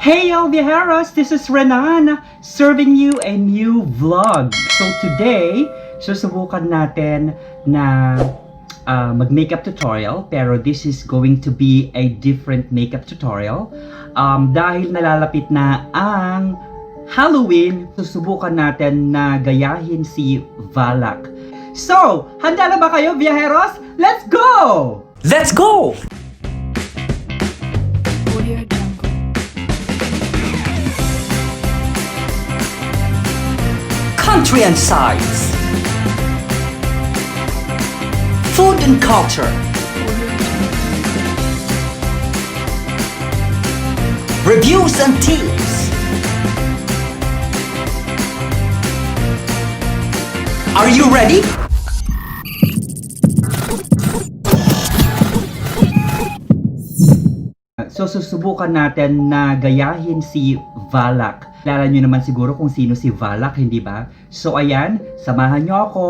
Hey yo viajeros, this is Renan serving you a new vlog. So today, susubukan natin na mag-makeup tutorial, pero this is going to be a different makeup tutorial. Dahil nalalapit na ang Halloween, susubukan natin na gayahin si Valak. So, handa na ba kayo viajeros? Let's go! Let's go! Country and sights, food and culture, reviews and tips. Are you ready? So susubukan natin na gayahin si Valak. Kilala nyo naman siguro kung sino si Valak, hindi ba? So ayan, samahan nyo ako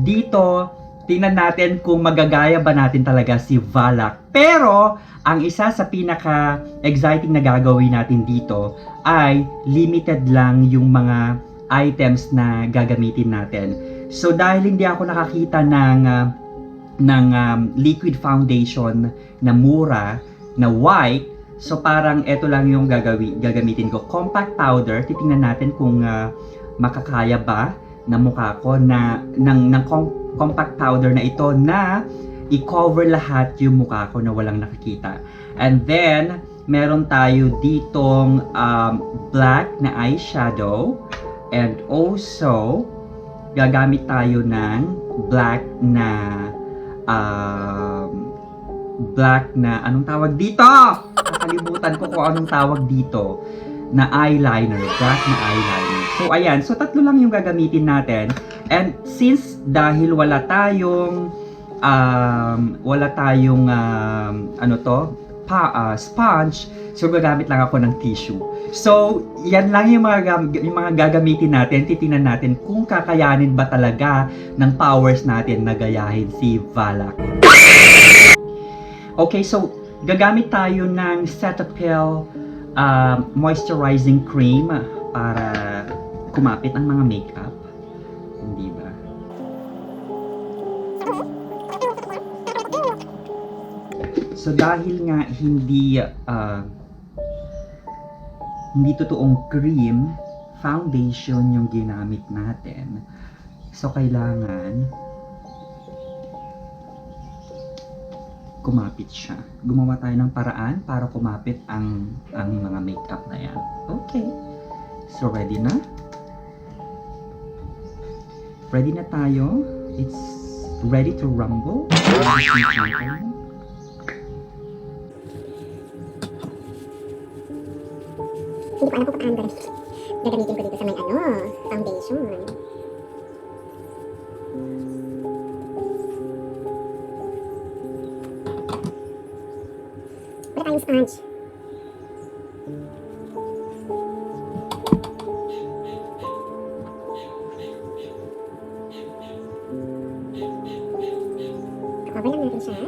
dito. Tingnan natin kung magagaya ba natin talaga si Valak. Pero ang isa sa pinaka-exciting na gagawin natin dito ay limited lang yung mga items na gagamitin natin. So dahil hindi ako nakakita ng liquid foundation na mura, na white, so parang eto lang yung gagamitin ko. Compact powder, titingnan natin kung makakaya ba na mukha ko ng compact powder na ito na i-cover lahat yung mukha ko na walang nakikita. And then, meron tayo ditong black na eyeshadow, and also gagamit tayo ng black na anong tawag dito? Nakalimutan ko kung anong tawag dito na eyeliner, black na eyeliner. So ayan, so tatlo lang yung gagamitin natin. And since dahil wala tayong sponge, so gagamit lang ako ng tissue. So yan lang yung mga gagamitin natin. Titingnan natin kung kakayanin ba talaga ng powers natin na gayahin si Valak. Okay, so gagamit tayo ng Cetaphil moisturizing cream para kumapit ang mga makeup. Hindi ba? So dahil nga hindi totoong cream, foundation yung ginamit natin. So kailangan kumapit siya. Gumawa tayo ng paraan para kumapit ang mga makeup na yan. Okay. So, ready na? Ready na tayo? It's ready to rumble? Hindi ko alam kung paano gagamitin ko dito sa may foundation. Wala tayong sponge. Cover lang natin siya.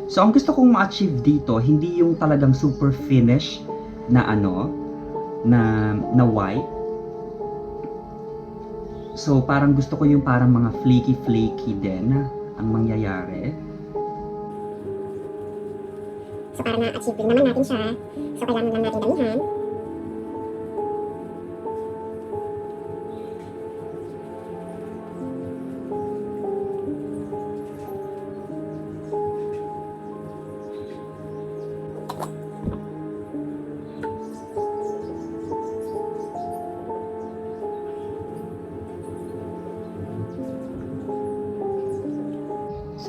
So, ang gusto kong ma-achieve dito, hindi yung talagang super finish na na white. So, parang gusto ko yung parang mga flaky din ang mangyayari. So, para na-achieve din naman natin siya, so kailangan lang natin damihan.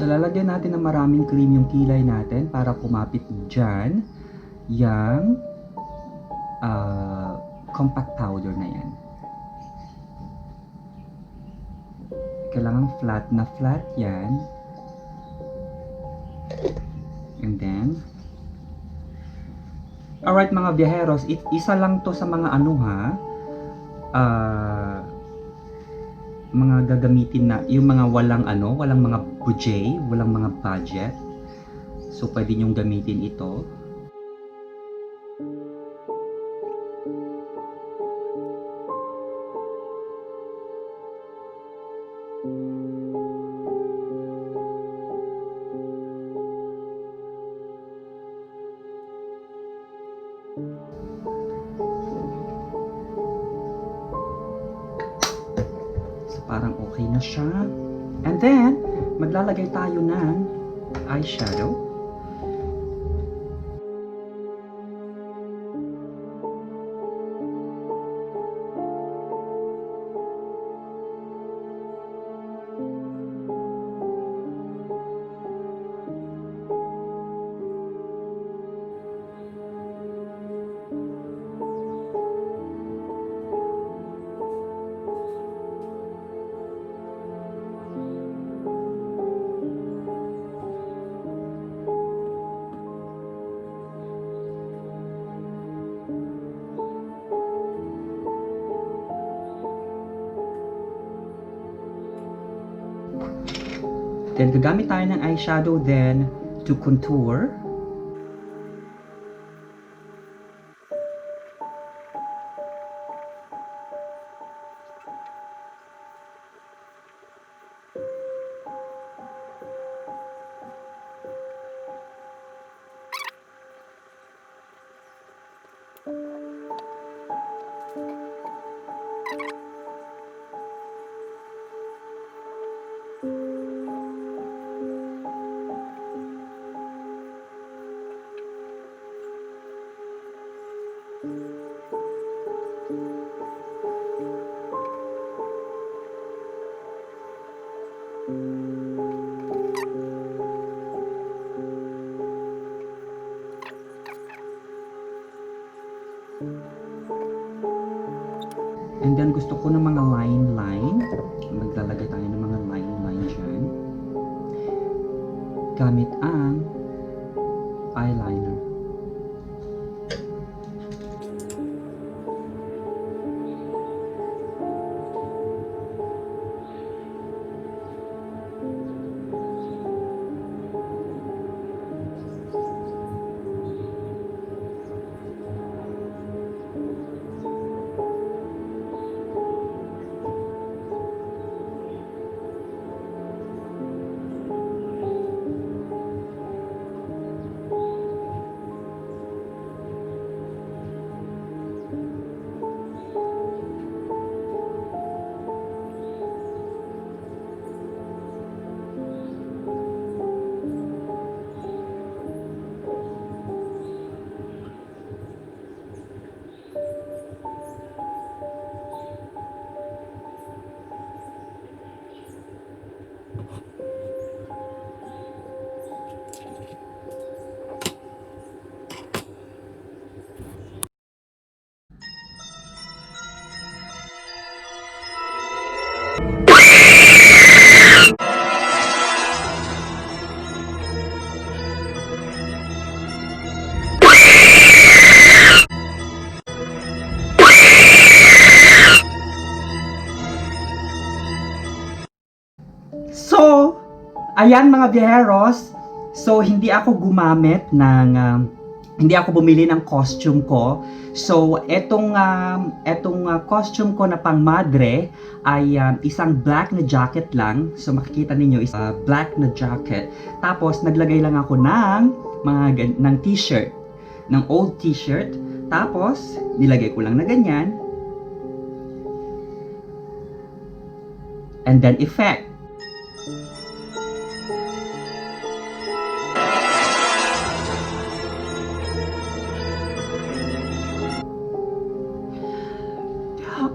So, lalagyan natin ng maraming cream yung kilay natin para kumapit dyan yung compact powder na yan. Kailangan flat na flat yan. And then, alright mga viajeros, isa lang to sa mga mga gagamitin na yung mga walang mga budget, walang mga budget. So pwede nyong gamitin ito. So, parang okay na siya. And then, maglalagay tayo ng eyeshadow. Then, gagamit tayo ng eyeshadow then to contour. And then gusto ko ng mga line. Maglalagay tayo ng mga line dyan. Gamit ang eyeliner. So, ayan mga biyeros. So, hindi ako bumili ng costume ko. So, etong costume ko na pang madre ay isang black na jacket lang. So, makikita ninyo is black na jacket. Tapos, naglagay lang ako ng t-shirt, ng old t-shirt. Tapos, nilagay ko lang na ganyan. And then, effect.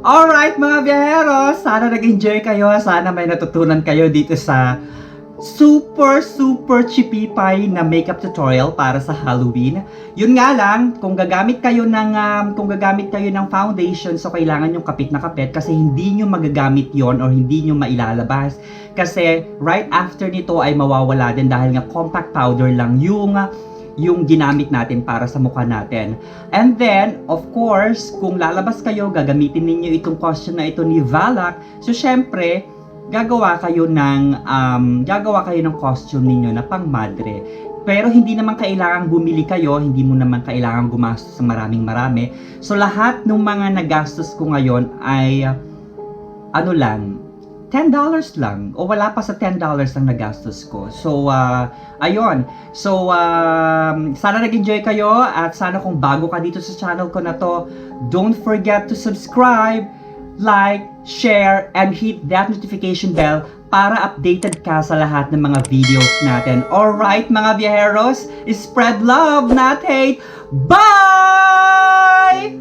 Alright mga biyeros, sana nag-enjoy kayo, sana may natutunan kayo dito sa super chipipay na makeup tutorial para sa Halloween. Yun nga lang, kung gagamit kayo ng foundation, so kailangan yung kapit na kapit kasi hindi nyo magagamit yon or hindi nyo mailalabas. Kasi right after nito ay mawawala din dahil nga compact powder lang yung ginamit natin para sa mukha natin. And then, of course, kung lalabas kayo, gagamitin ninyo itong costume na ito ni Valak. So, syempre, gagawa kayo ng costume ninyo na pang madre. Pero hindi naman kailangang bumili kayo, hindi mo naman kailangang gumastos sa marami. So, lahat ng mga nagastos ko ngayon ay $10 lang o wala pa sa $10 ang nagastos ko. So, ayun. So, sana nag-enjoy kayo at sana kung bago ka dito sa channel ko na to, don't forget to subscribe, like, share, and hit that notification bell para updated ka sa lahat ng mga videos natin. Alright, mga viajeros, spread love, not hate. Bye!